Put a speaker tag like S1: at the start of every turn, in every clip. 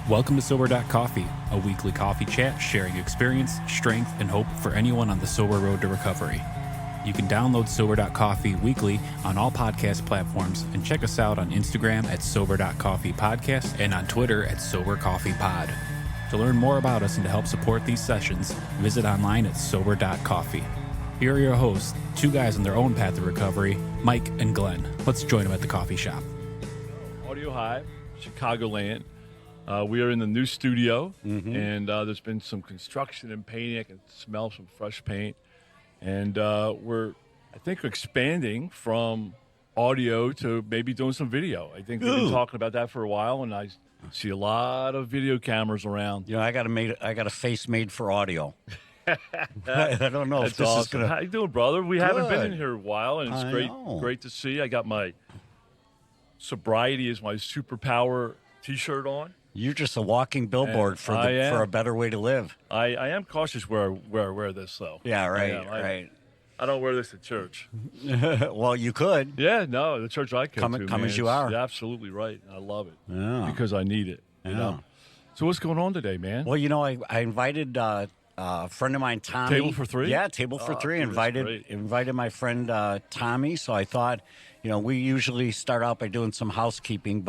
S1: Welcome to Sober.Coffee, a weekly coffee chat sharing experience, strength, and hope for anyone on the sober road to recovery. You can download Sober.Coffee weekly on all podcast platforms and check us out on Instagram at Sober.Coffee Podcast and on Twitter at Sober.Coffee Pod. To learn more about us and to help support these sessions, visit online at Sober.Coffee. Here are your hosts, two guys on their own path to recovery, Mike and Glenn. Let's join them at the coffee shop.
S2: Audio Hive, Chicagoland. We are in the new studio, and there's been some construction and painting. I can smell some fresh paint. And we're, I think, expanding from audio to maybe doing some video. I think we've been talking about that for a while, and I see a lot of video cameras around.
S3: You know, I got a face made for audio. I don't know if this is going to...
S2: How you doing, brother? We haven't been in here a while, and it's great to see. I got my sobriety is my superpower T-shirt on.
S3: You're just a walking billboard for a better way to live.
S2: I am cautious where I wear this, though.
S3: Yeah, right.
S2: I don't wear this at church.
S3: Well, you could.
S2: Yeah, no, the church I go to.
S3: Come as you are.
S2: You're absolutely right. I love it.
S3: Yeah.
S2: Because I need it. You know? So what's going on today, man?
S3: Well, you know, I invited a friend of mine, Tommy.
S2: Table for three?
S3: Yeah, table for three. Invited my friend Tommy. So I thought, you know, we usually start out by doing some housekeeping,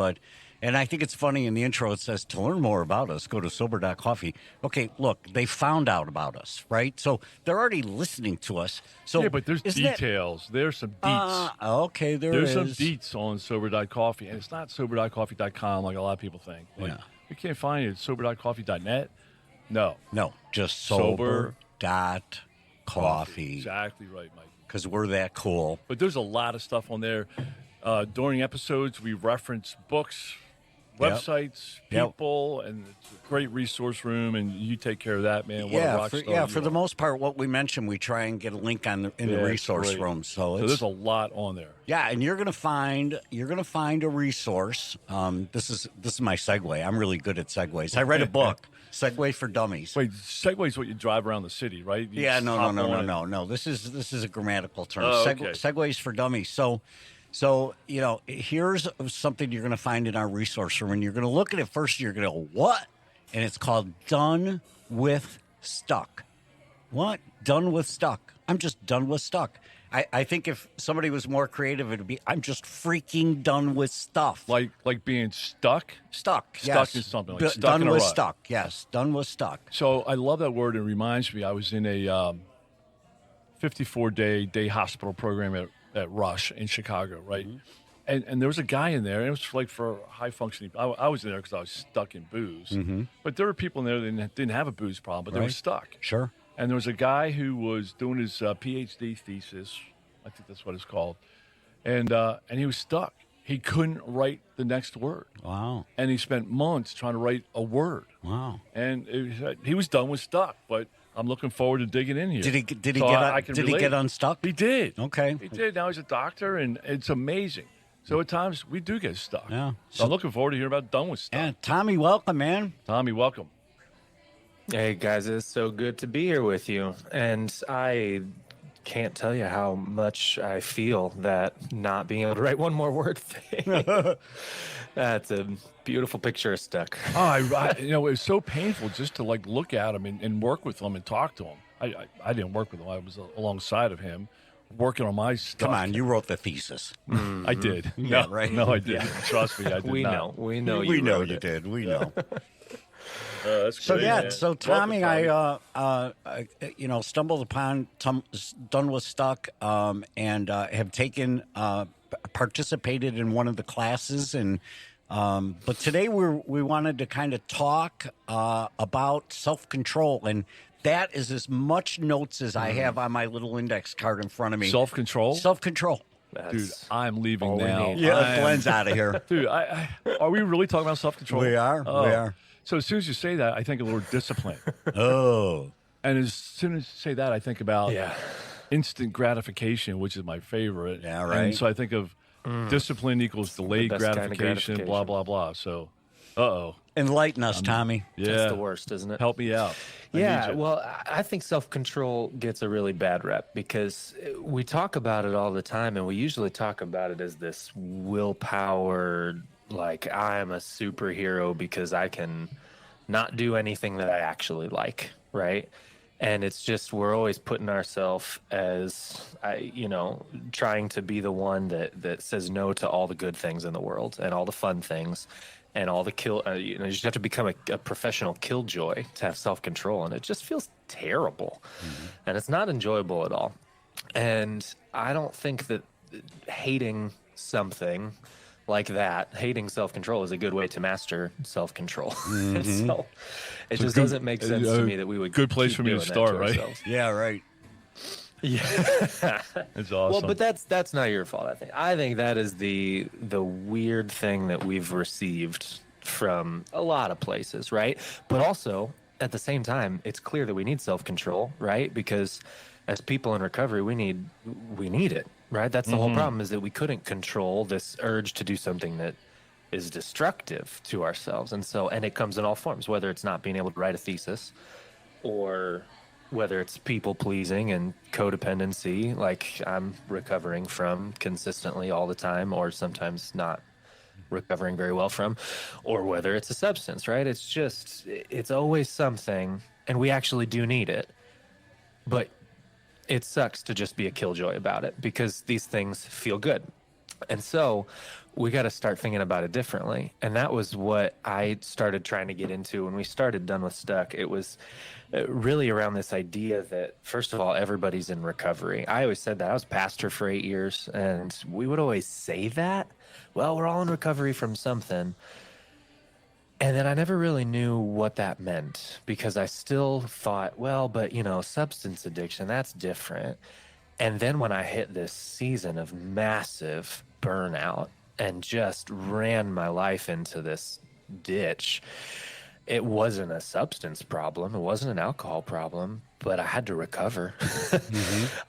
S3: and I think it's funny in the intro it says, to learn more about us, go to Sober.Coffee. Okay, look, they found out about us, right? So they're already listening to us. So
S2: yeah, but there's details. There's some deets.
S3: Okay,
S2: there's some deets on Sober.Coffee, and it's not Sober.Coffee.com like a lot of people think. Like, you can't find it at Sober.Coffee.net. No,
S3: just Sober.Coffee.
S2: Exactly right, Mike.
S3: Because we're that cool.
S2: But there's a lot of stuff on there. During episodes, we reference books, websites, people, and it's a great resource room, and you take care of that, man. What a rock star
S3: for the most part, what we mention, we try and get a link in the resource room. So
S2: there's a lot on there.
S3: Yeah, and you're gonna find a resource. This is my segue. I'm really good at segues. I read a book, Segway for Dummies.
S2: Wait, Segway is what you drive around the city, right?
S3: No. This is a grammatical term. Segways for Dummies. So, you know, here's something you're going to find in our resource room. And you're going to look at it first, you're going to go, what? And it's called Done with Stuck. What? Done with Stuck. I'm just done with stuck. I think if somebody was more creative, it would be, I'm just freaking done with stuff.
S2: Like being stuck?
S3: Stuck,
S2: Stuck is something like stuck
S3: done
S2: in a
S3: with
S2: rut.
S3: Stuck, yes. Done with stuck.
S2: So I love that word. It reminds me, I was in a 54-day day hospital program at Rush in Chicago, right? And there was a guy in there, and it was like for high functioning. I was in there because I was stuck in booze. But there were people in there that didn't have a booze problem, but they were stuck.
S3: Sure.
S2: And there was a guy who was doing his PhD thesis. I think that's what it's called. And he was stuck. He couldn't write the next word.
S3: Wow.
S2: And he spent months trying to write a word.
S3: Wow.
S2: And he was done with stuck, but I'm looking forward to digging in here.
S3: Did he get unstuck?
S2: He did.
S3: Okay.
S2: He did. Now he's a doctor, and it's amazing. So at times we do get stuck.
S3: Yeah.
S2: So I'm looking forward to hearing about done with stuck.
S3: Yeah. Tommy, welcome, man.
S2: Tommy, welcome.
S4: Hey guys, it's so good to be here with you. And I can't tell you how much I feel that not being able to write one more word thing. That's a beautiful picture of stuck.
S2: Oh, it was so painful just to like look at him and work with him and talk to him. I didn't work with him. I was alongside of him, working on my stuff.
S3: Come on, you wrote the thesis.
S2: I did.
S3: Yeah, right.
S2: No, I didn't. Trust me, I did not.
S4: We know you
S3: did. We know.
S2: That's
S3: so
S2: great,
S3: so Tommy,
S2: welcome,
S3: I stumbled upon Done with Stuck, and have taken participated in one of the classes, and but today we wanted to kind of talk about self-control, and that is as much notes as I have on my little index card in front of me.
S2: Self-control. Dude, I'm leaving now.
S3: Yeah, Glenn's out of here.
S2: Dude, are we really talking about self-control?
S3: We are.
S2: Oh.
S3: We are.
S2: So as soon as you say that, I think of the word discipline.
S3: Oh.
S2: And as soon as you say that, I think about instant gratification, which is my favorite.
S3: Yeah, right.
S2: And so I think of discipline equals delayed gratification, blah, blah, blah. So,
S3: Enlighten us, Tommy.
S2: Yeah.
S4: That's the worst, isn't it?
S2: Help me out.
S4: Yeah, well, I think self-control gets a really bad rep because we talk about it all the time, and we usually talk about it as this willpower, like I'm a superhero because I can not do anything that I actually like, right? And it's just, we're always putting ourselves as, trying to be the one that says no to all the good things in the world and all the fun things and all the you just have to become a professional killjoy to have self-control. And it just feels terrible. And it's not enjoyable at all. And I don't think that hating something like that, hating self-control, is a good way to master self-control. So it just doesn't make sense to me that we would.
S2: Good place for me to start, right?
S3: Yeah, right.
S2: Yeah, it's awesome.
S4: Well, but that's not your fault. I think that is the weird thing that we've received from a lot of places, right? But also at the same time, it's clear that we need self-control, right? Because as people in recovery, we need it. Right? That's the whole problem, is that we couldn't control this urge to do something that is destructive to ourselves. And it comes in all forms, whether it's not being able to write a thesis, or whether it's people pleasing and codependency, like I'm recovering from consistently all the time, or sometimes not recovering very well from, or whether it's a substance, right? It's always something, and we actually do need it. But it sucks to just be a killjoy about it, because these things feel good. And so we got to start thinking about it differently. And that was what I started trying to get into when we started Done With Stuck. It was really around this idea that, first of all, everybody's in recovery. I always said that. I was a pastor for 8 years, and we would always say that. Well, we're all in recovery from something. And then I never really knew what that meant, because I still thought, well, but, substance addiction, that's different. And then when I hit this season of massive burnout and just ran my life into this ditch, it wasn't a substance problem. It wasn't an alcohol problem, but I had to recover.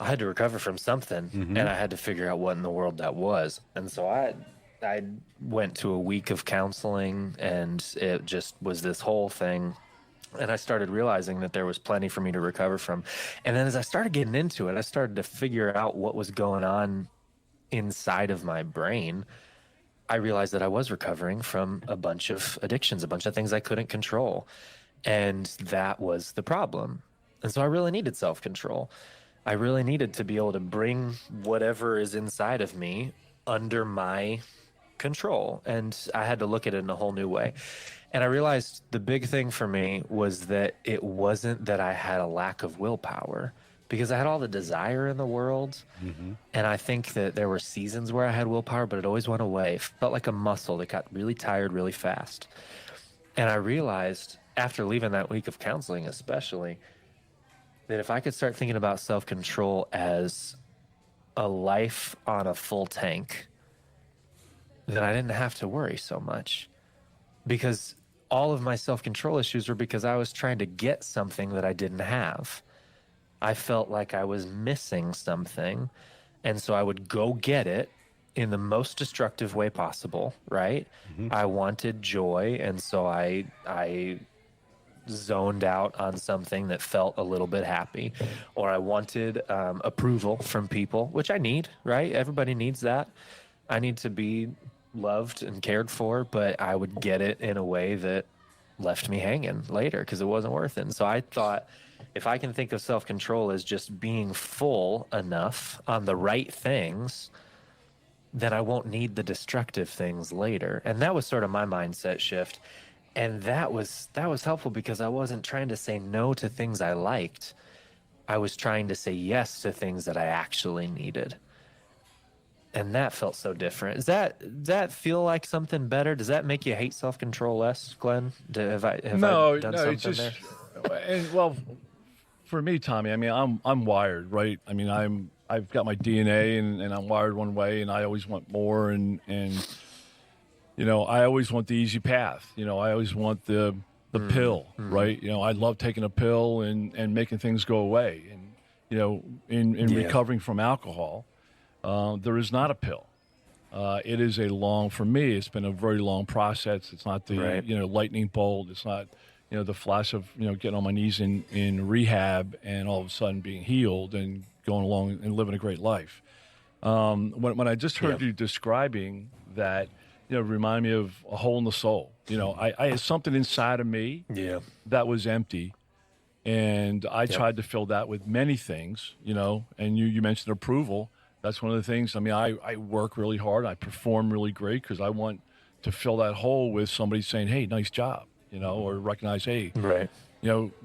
S4: I had to recover from something, and I had to figure out what in the world that was. And so I went to a week of counseling, and it just was this whole thing. And I started realizing that there was plenty for me to recover from. And then as I started getting into it, I started to figure out what was going on inside of my brain. I realized that I was recovering from a bunch of addictions, a bunch of things I couldn't control. And that was the problem. And so I really needed self-control. I really needed to be able to bring whatever is inside of me under my control. And I had to look at it in a whole new way. And I realized the big thing for me was that it wasn't that I had a lack of willpower, because I had all the desire in the world. And I think that there were seasons where I had willpower, but it always went away. It felt like a muscle that got really tired really fast. And I realized after leaving that week of counseling, especially, that if I could start thinking about self-control as a life on a full tank, then I didn't have to worry so much, because all of my self-control issues were because I was trying to get something that I didn't have. I felt like I was missing something, and so I would go get it in the most destructive way possible, right? I wanted joy, and so I zoned out on something that felt a little bit happy, or I wanted approval from people, which I need, right? Everybody needs that. I need to be loved and cared for, but I would get it in a way that left me hanging later because it wasn't worth it. And so I thought, if I can think of self-control as just being full enough on the right things, then I won't need the destructive things later. And that was sort of my mindset shift. And that was helpful, because I wasn't trying to say no to things I liked. I was trying to say yes to things that I actually needed. And that felt so different. Does that feel like something better? Does that make you hate self-control less, Glenn? Have I done something
S2: it's just, there? And, well, for me, Tommy, I mean, I'm wired, right? I mean, I've got my DNA, and I'm wired one way, and I always want more, and I always want the easy path. I always want the pill, right? I love taking a pill and making things go away. And in recovering from alcohol, there is not a pill. It is for me, it's been a very long process. It's not the, lightning bolt. It's not, the flash of, getting on my knees in rehab and all of a sudden being healed and going along and living a great life. When I just heard you describing that remind me of a hole in the soul. I had something inside of me that was empty. And I tried to fill that with many things, and you mentioned approval. That's one of the things. I mean, I work really hard. I perform really great because I want to fill that hole with somebody saying, hey, nice job, or recognize, hey,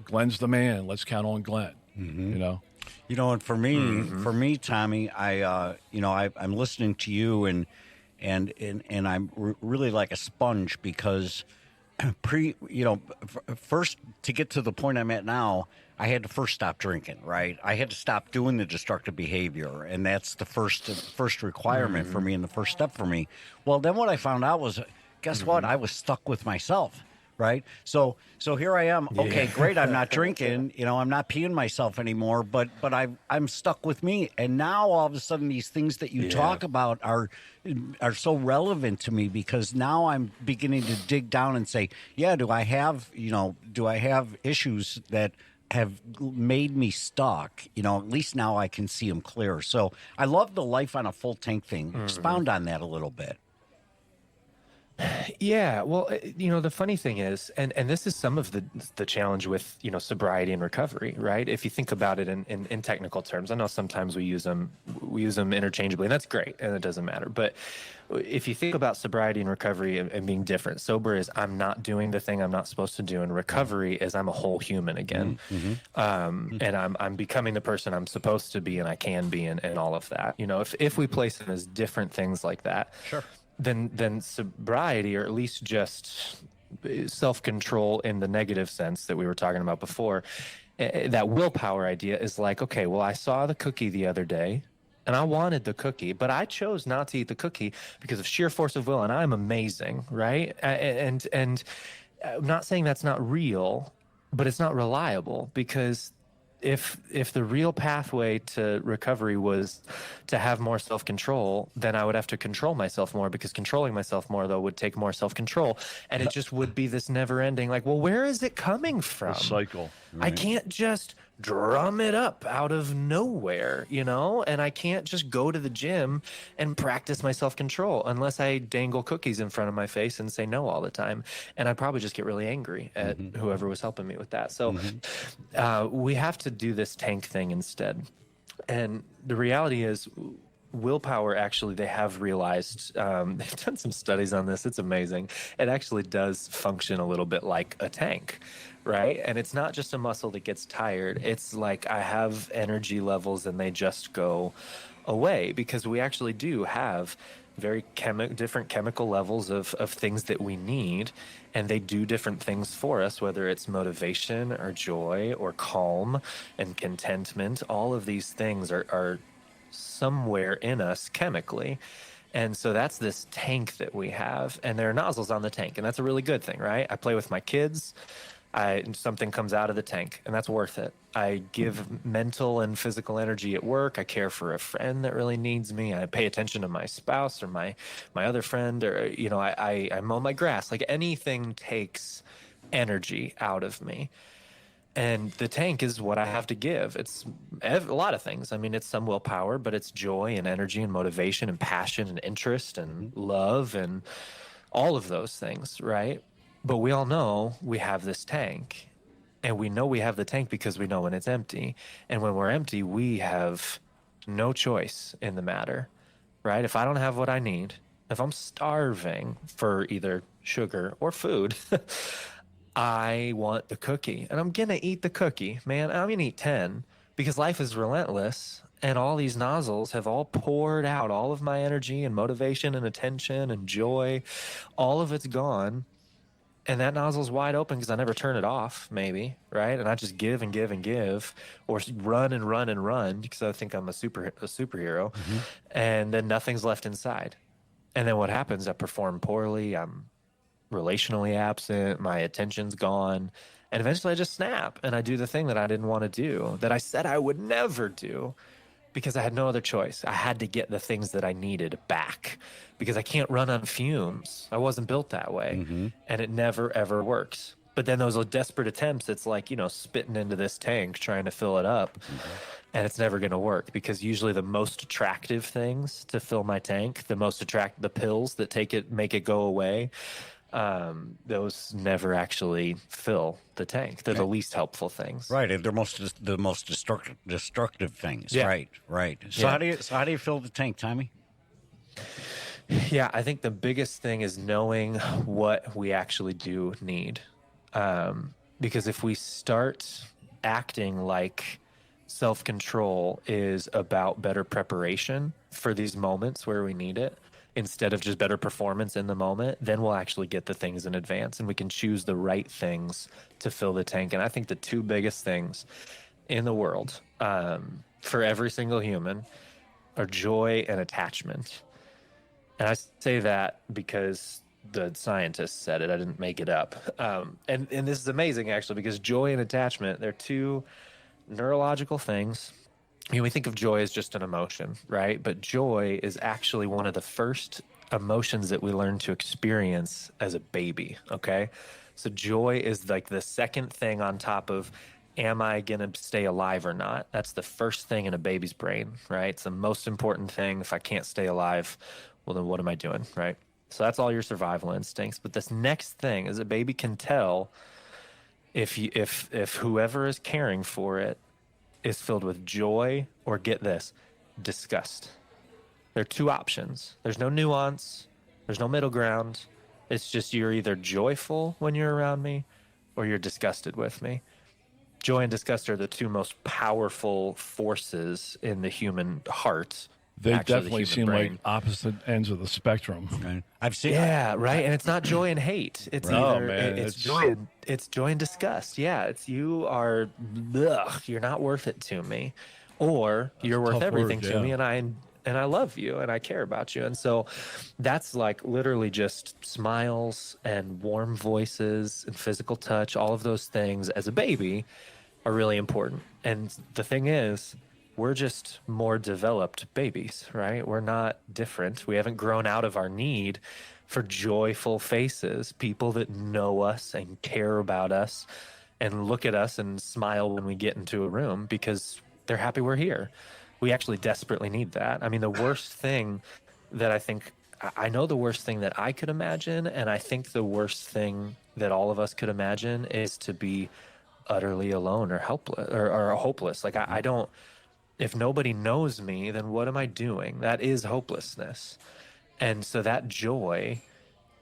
S2: Glenn's the man. Let's count on Glenn,
S3: And for me, Tommy, I'm listening to you and I'm really like a sponge because first to get to the point I'm at now, I had to first stop drinking, right? I had to stop doing the destructive behavior, and that's the first requirement for me and the first step for me. Well, then what I found out was, guess what? I was stuck with myself. Right. So here I am. Okay, great. I'm not drinking, I'm not peeing myself anymore, but I'm stuck with me. And now all of a sudden these things that you talk about are so relevant to me because now I'm beginning to dig down and say, do I have issues that have made me stuck? At least now I can see them clear. So I love the life on a full tank thing. Expound on that a little bit.
S4: Yeah, well, the funny thing is, and this is some of the challenge with, sobriety and recovery, right? If you think about it in technical terms, I know sometimes we use them interchangeably, and that's great, and it doesn't matter. But if you think about sobriety and recovery and being different, sober is I'm not doing the thing I'm not supposed to do, and recovery is I'm a whole human again, and I'm becoming the person I'm supposed to be and I can be, and all of that. If we place them as different things like that,
S3: sure.
S4: Then sobriety, or at least just self-control in the negative sense that we were talking about before, that willpower idea is like, okay, well, I saw the cookie the other day and I wanted the cookie, but I chose not to eat the cookie because of sheer force of will, and I'm amazing, right? And I'm not saying that's not real, but it's not reliable, because if the real pathway to recovery was to have more self-control, then I would have to control myself more, because controlling myself more, though, would take more self-control. And it just would be this never-ending, like, well, where is it coming from?
S2: A cycle.
S4: Right. I can't just drum it up out of nowhere, and I can't just go to the gym and practice my self-control unless I dangle cookies in front of my face and say no all the time. And I'd probably just get really angry at whoever was helping me with that. So we have to do this tank thing instead. And the reality is, willpower, actually, they have realized, they've done some studies on this. It's amazing. It actually does function a little bit like a tank, right? And it's not just a muscle that gets tired. It's like I have energy levels and they just go away, because we actually do have very different chemical levels of things that we need, and they do different things for us, whether it's motivation or joy or calm and contentment. All of these things are somewhere in us chemically. And so that's this tank that we have, and there are nozzles on the tank, and that's a really good thing, right? I play with my kids. Something comes out of the tank, and that's worth it. I give mental and physical energy at work. I care for a friend that really needs me. I pay attention to my spouse or my other friend, or, I mow my grass. Like, anything takes energy out of me. And the tank is what I have to give. It's a lot of things. I mean, it's some willpower, but it's joy and energy and motivation and passion and interest and love and all of those things, right? But we all know we have this tank, and we know we have the tank because we know when it's empty. And when we're empty, we have no choice in the matter, right? If I don't have what I need, if I'm starving for either sugar or food, I want the cookie, and I'm going to eat the cookie, man. I'm going to eat 10, because life is relentless, and all these nozzles have all poured out all of my energy and motivation and attention and joy. All of it's gone. And that nozzle's wide open because I never turn it off, maybe, right? And I just give and give and give, or run and run and run because I think I'm a superhero, and then nothing's left inside. And then what happens? I perform poorly. I'm relationally absent. My attention's gone. And eventually I just snap, and I do the thing that I didn't want to do, that I said I would never do, because I had no other choice. I had to get the things that I needed back, because I can't run on fumes. I wasn't built that way. And it never, ever works. But then those desperate attempts, it's like, spitting into this tank, trying to fill it up. And it's never going to work, because usually the most attractive things to fill my tank, the pills that make it go away, those never actually fill the tank. They're the least helpful things.
S3: Right. And they're the most destructive things.
S4: Yeah.
S3: Right. So how do you fill the tank, Tommy?
S4: Yeah, I think the biggest thing is knowing what we actually do need. Because if we start acting like self-control is about better preparation for these moments where we need it, instead of just better performance in the moment, then we'll actually get the things in advance, and we can choose the right things to fill the tank. And I think the two biggest things in the world, for every single human, are joy and attachment. And I say that because the scientists said it. I didn't make it up. And this is amazing, actually, because joy and attachment, they're two neurological things. We think of joy as just an emotion, right? But joy is actually one of the first emotions that we learn to experience as a baby, okay? So joy is like the second thing on top of, am I going to stay alive or not? That's the first thing in a baby's brain, right? It's the most important thing. If I can't stay alive, well, then what am I doing, right? So that's all your survival instincts. But this next thing is, a baby can tell if whoever is caring for it is filled with joy or, get this, disgust. There are two options. There's no nuance. There's no middle ground. It's just, you're either joyful when you're around me or you're disgusted with me. Joy and disgust are the two most powerful forces in the human heart.
S2: They
S4: Actually,
S2: definitely seem
S4: brain.
S2: like opposite ends of the spectrum.
S3: Right. I've seen.
S4: Right. And it's not joy and hate. It's it's joy. It's joy and disgust. Yeah. It's, you are, you're not worth it to me, or you're worth everything to me, and I love you and I care about you. And so that's like literally just smiles and warm voices and physical touch. All of those things as a baby are really important. And the thing is, we're just more developed babies, right? We're not different. We haven't grown out of our need for joyful faces, people that know us and care about us and look at us and smile when we get into a room because they're happy we're here. We actually desperately need that. I mean, the worst thing that I know the worst thing that I could imagine, and I think the worst thing that all of us could imagine, is to be utterly alone or helpless or hopeless. Like, I don't, if nobody knows me, then what am I doing? That is hopelessness. And so that joy,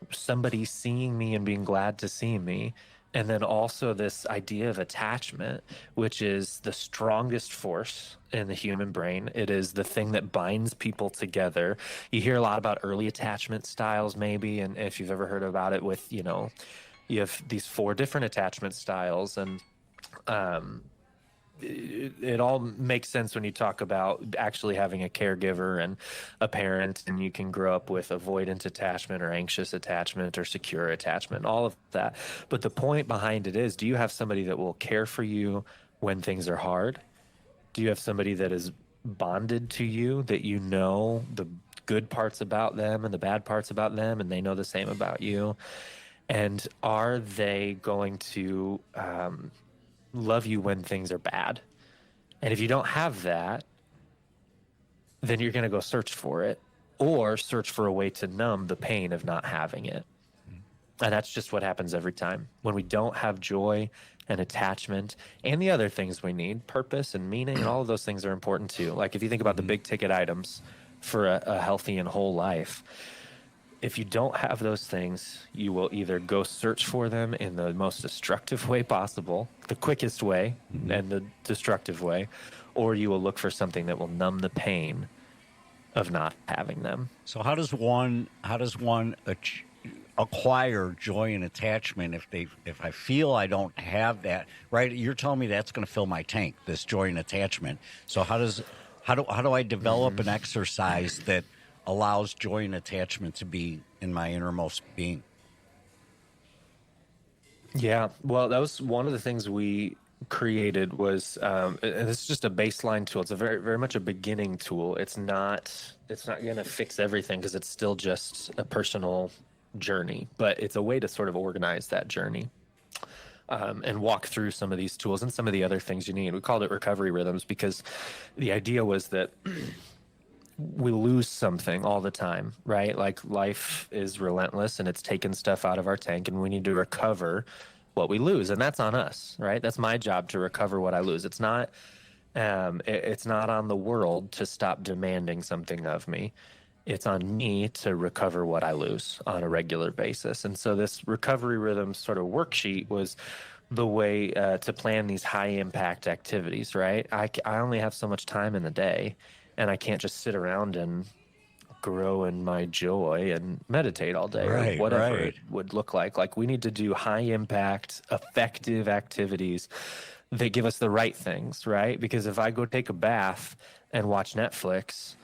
S4: somebody seeing me and being glad to see me, and then also this idea of attachment, which is the strongest force in the human brain. It is the thing that binds people together. You hear a lot about early attachment styles, maybe, and if you've ever heard about it with, you have these 4 different attachment styles, and it all makes sense when you talk about actually having a caregiver and a parent, and you can grow up with avoidant attachment or anxious attachment or secure attachment, all of that. But the point behind it is, do you have somebody that will care for you when things are hard? Do you have somebody that is bonded to you, that you know the good parts about them and the bad parts about them, and they know the same about you? And are they going to love you when things are bad? And if you don't have that, then you're going to go search for it, or search for a way to numb the pain of not having it. And that's just what happens every time. When we don't have joy and attachment and the other things we need, purpose and meaning, and all of those things are important too. Like, if you think about the big ticket items for a healthy and whole life, if you don't have those things, you will either go search for them in the most destructive way possible, the quickest way and the destructive way, or you will look for something that will numb the pain of not having them.
S3: So how does one acquire joy and attachment if I feel I don't have that? Right? You're telling me that's going to fill my tank, this joy and attachment. So how do I develop an exercise that allows joy and attachment to be in my innermost being? Yeah,
S4: well, that was one of the things we created was, and this is just a baseline tool. It's a very, very much a beginning tool. It's not going to fix everything, because it's still just a personal journey, but it's a way to sort of organize that journey. and walk through some of these tools and some of the other things you need. We called it recovery rhythms because the idea was that we lose something all the time, right? Like life is relentless and it's taking stuff out of our tank, and we need to recover what we lose. And that's on us, right? That's my job to recover what I lose. It's not on the world to stop demanding something of me. It's on me to recover what I lose on a regular basis. And so this recovery rhythm sort of worksheet was the way to plan these high impact activities, right? I only have so much time in the day, and I can't just sit around and grow in my joy and meditate all day, or whatever it would look like. Like, we need to do high impact, effective activities that give us the right things, right? Because if I go take a bath and watch Netflix,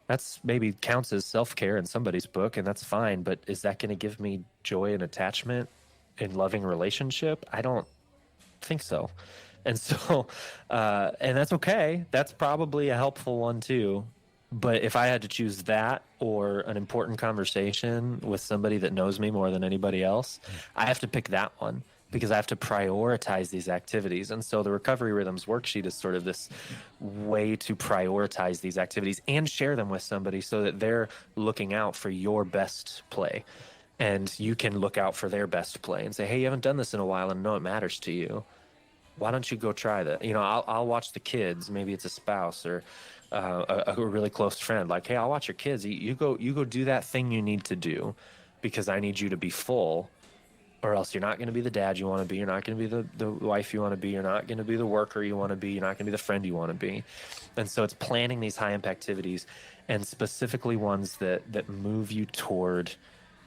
S4: that's maybe counts as self-care in somebody's book, and that's fine. But is that going to give me joy and attachment in loving relationship? I don't think so. And so, and that's okay. That's probably a helpful one too. But if I had to choose that or an important conversation with somebody that knows me more than anybody else, I have to pick that one, because I have to prioritize these activities. And so the Recovery Rhythms worksheet is sort of this way to prioritize these activities and share them with somebody so that they're looking out for your best play. And you can look out for their best play and say, hey, you haven't done this in a while and know it matters to you. Why don't you go try that? You know, I'll watch the kids. Maybe it's a spouse or a really close friend. Like, hey, I'll watch your kids. You go do that thing you need to do, because I need you to be full, or else you're not going to be the dad you want to be. You're not going to be the wife you want to be. You're not going to be the worker you want to be. You're not going to be the friend you want to be. And so it's planning these high impact activities, and specifically ones that move you toward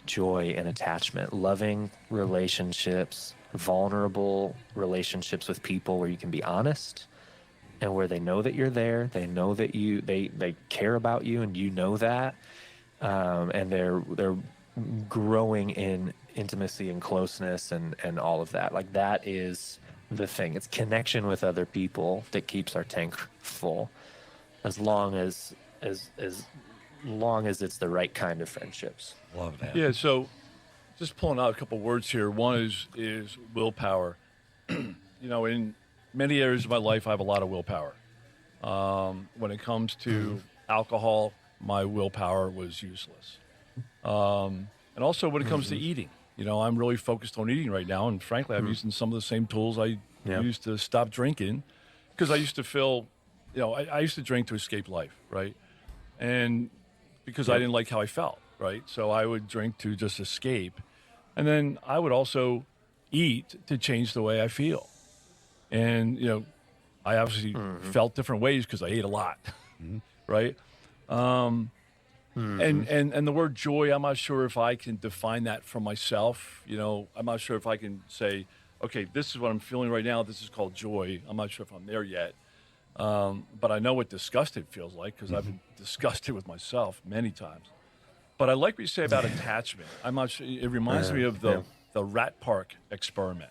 S4: joy and attachment, loving relationships, vulnerable relationships with people where you can be honest and where they know that you're there. They know that they care about you, and you know that, and they're growing in intimacy and closeness and all of that. Like, that is the thing. It's connection with other people that keeps our tank full, as long as it's the right kind of friendships.
S3: Love that.
S2: Yeah, so just pulling out a couple words here. One is willpower. You know, in many areas of my life, I have a lot of willpower. When it comes to alcohol, my willpower was useless. And also when it comes to eating, you know, I'm really focused on eating right now. And frankly, I'm using some of the same tools I used to stop drinking, because I used to feel, you know, I used to drink to escape life, right? And because I didn't like how I felt, right? So I would drink to just escape. And then I would also eat to change the way I feel. And, you know, I obviously felt different ways because I ate a lot, right? And the word joy, I'm not sure if I can define that for myself. You know, I'm not sure if I can say, okay, this is what I'm feeling right now. This is called joy. I'm not sure if I'm there yet. But I know what disgusted feels like, because I've been disgusted with myself many times. But I like what you say about attachment. I'm not sure. It reminds me of the rat park experiment,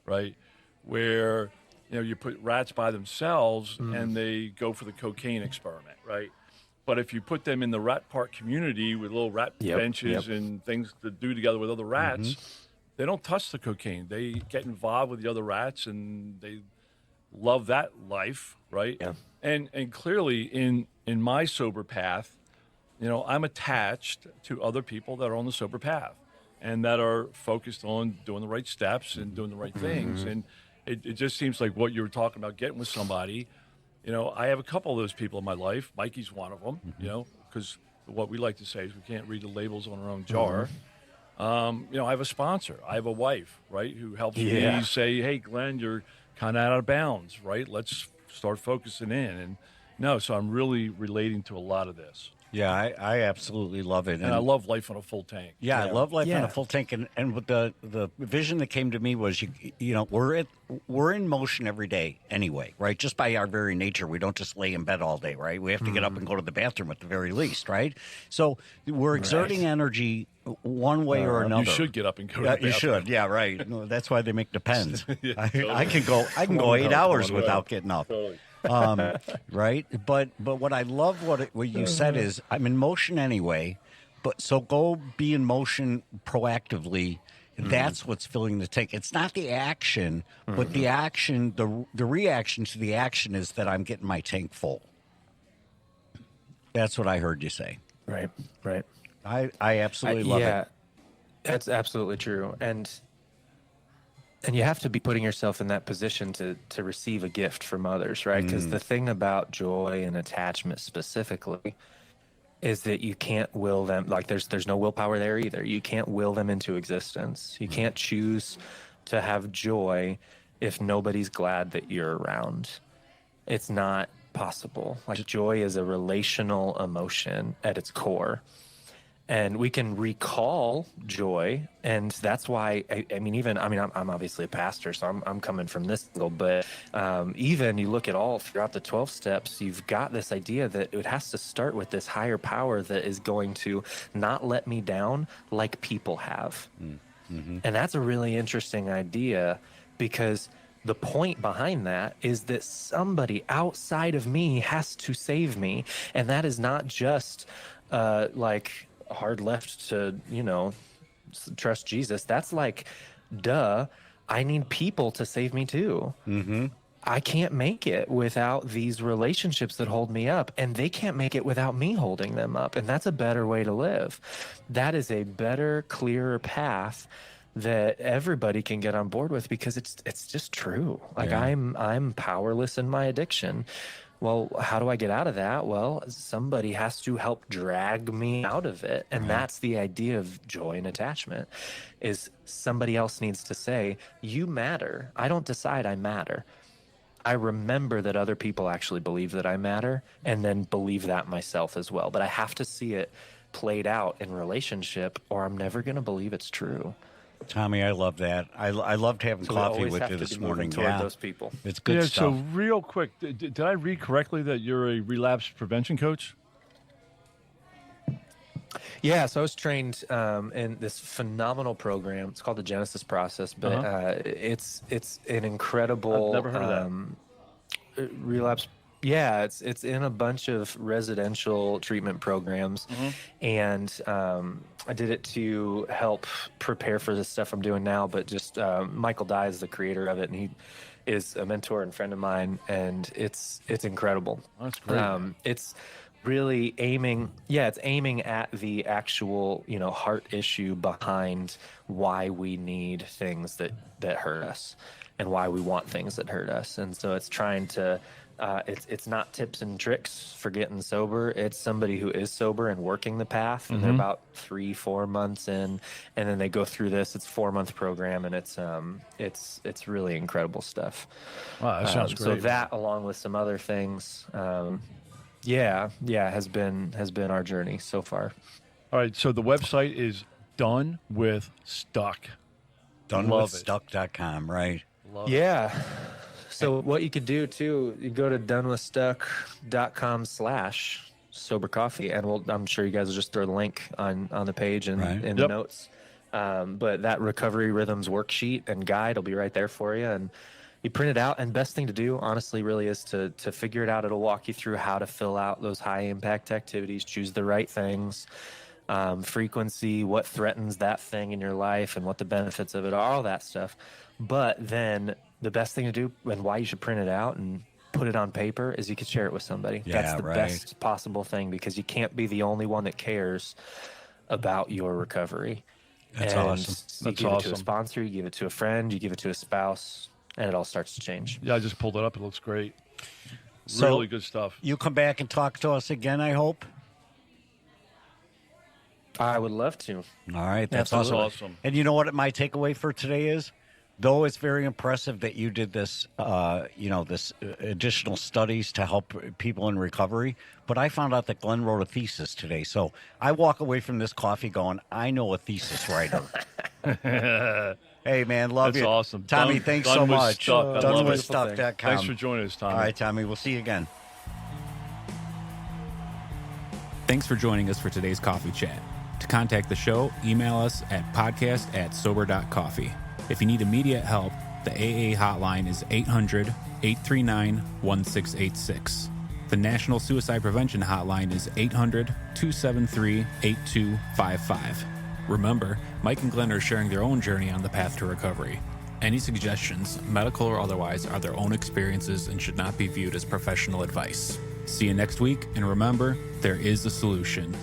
S2: right? Where, you know, you put rats by themselves and they go for the cocaine experiment, right? But if you put them in the rat park community with little rat benches and things to do together with other rats, they don't touch the cocaine. They get involved with the other rats and they love that life, right? Yeah. And clearly in my sober path, you know, I'm attached to other people that are on the sober path and that are focused on doing the right steps and doing the right things. And it just seems like what you were talking about, getting with somebody. You know, I have a couple of those people in my life. Mikey's one of them, you know, because what we like to say is we can't read the labels on our own jar. You know, I have a sponsor. I have a wife, right, who helps me say, hey, Glenn, you're kind of out of bounds, right? Let's start focusing in. And so I'm really relating to a lot of this.
S3: Yeah, I absolutely love it.
S2: And I love life on a full tank.
S3: Yeah, I love life on a full tank. And what the vision that came to me was, you know, we're in motion every day anyway, right? Just by our very nature, we don't just lay in bed all day, right? We have to get up and go to the bathroom at the very least, right? So we're exerting energy one way or another.
S2: You should get up and go to the bathroom.
S3: You should, yeah, right. No, that's why they make Depends. I can go 8 hours without getting up. Totally. Right, but what I love what you said is, I'm in motion anyway, but so go be in motion proactively That's what's filling the tank. It's not the action, but the action, the reaction to the action is that I'm getting my tank full. That's what I heard you say.
S4: Right.
S3: I absolutely love it.
S4: That's absolutely true. And you have to be putting yourself in that position to receive a gift from others, right? Because the thing about joy and attachment specifically is that you can't will them, like there's no willpower there either. You can't will them into existence. You can't choose to have joy if nobody's glad that you're around. It's not possible. Like joy is a relational emotion at its core. And we can recall joy, and that's why I'm obviously a pastor, so I'm coming from this angle. But even you look at all throughout the 12 steps, you've got this idea that it has to start with this higher power that is going to not let me down like people have, and that's a really interesting idea because the point behind that is that somebody outside of me has to save me, and that is not just like hard left to, trust Jesus. That's like, duh, I need people to save me too. I can't make it without these relationships that hold me up, and they can't make it without me holding them up. And that's a better way to live. That is a better, clearer path that everybody can get on board with because it's just true. Like I'm powerless in my addiction. Well, how do I get out of that? Well, somebody has to help drag me out of it. And that's the idea of joy and attachment, is somebody else needs to say, you matter. I don't decide I matter. I remember that other people actually believe that I matter, and then believe that myself as well. But I have to see it played out in relationship, or I'm never going to believe it's true.
S3: Tommy, I love that. I loved having coffee with you this morning. Yeah,
S4: those people.
S3: It's good stuff.
S2: So real quick, did I read correctly that you're a relapse prevention coach?
S4: Yeah, so I was trained in this phenomenal program. It's called the Genesis Process, but it's an incredible.
S2: I've never heard of that.
S4: Relapse. Yeah, it's in a bunch of residential treatment programs, and I did it to help prepare for the stuff I'm doing now. But just Michael Dye is the creator of it, and he is a mentor and friend of mine, and it's incredible.
S2: That's great.
S4: It's really aiming at the actual heart issue behind why we need things that hurt us and why we want things that hurt us. And so it's trying to it's not tips and tricks for getting sober. It's somebody who is sober and working the path, and they're about 3-4 months in, and then they go through this. It's a 4-month program, and it's really incredible stuff.
S2: Wow, that sounds great.
S4: So that, along with some other things, has been our journey so far.
S2: All right, so the website is Done With Stuck.
S3: Donewithstuck.com, right?
S2: Love
S4: it. So what you could do too, you go to donewithstuck.com/Sober.Coffee, and I'm sure you guys will just throw the link on the page and in the notes. But that Recovery Rhythms worksheet and guide will be right there for you, and you print it out. And best thing to do, honestly, really is to figure it out. It'll walk you through how to fill out those high impact activities, choose the right things, frequency, what threatens that thing in your life, and what the benefits of it are, all that stuff. But then the best thing to do, and why you should print it out and put it on paper, is you could share it with somebody. That's the best possible thing, because you can't be the only one that cares about your recovery.
S3: That's awesome.
S4: You give it to a sponsor, you give it to a friend, you give it to a spouse, and it all starts to change.
S2: Yeah, I just pulled it up. It looks great.
S3: So
S2: really good stuff.
S3: You come back and talk to us again, I hope.
S4: I would love to.
S3: All right, that's
S2: awesome.
S3: And you know what my takeaway for today is? Though it's very impressive that you did this, this additional studies to help people in recovery, but I found out that Glenn wrote a thesis today. So I walk away from this coffee going, I know a thesis writer. Hey, man, love you.
S2: That's awesome.
S3: Tommy, thanks so much. Donewithstuck.com.
S2: Thanks for joining us, Tommy.
S3: All right, Tommy, we'll see you again.
S1: Thanks for joining us for today's coffee chat. To contact the show, email us at podcast@Sober.Coffee. If you need immediate help, the AA hotline is 800-839-1686. The National Suicide Prevention Hotline is 800-273-8255. Remember, Mike and Glenn are sharing their own journey on the path to recovery. Any suggestions, medical or otherwise, are their own experiences and should not be viewed as professional advice. See you next week, and remember, there is a solution.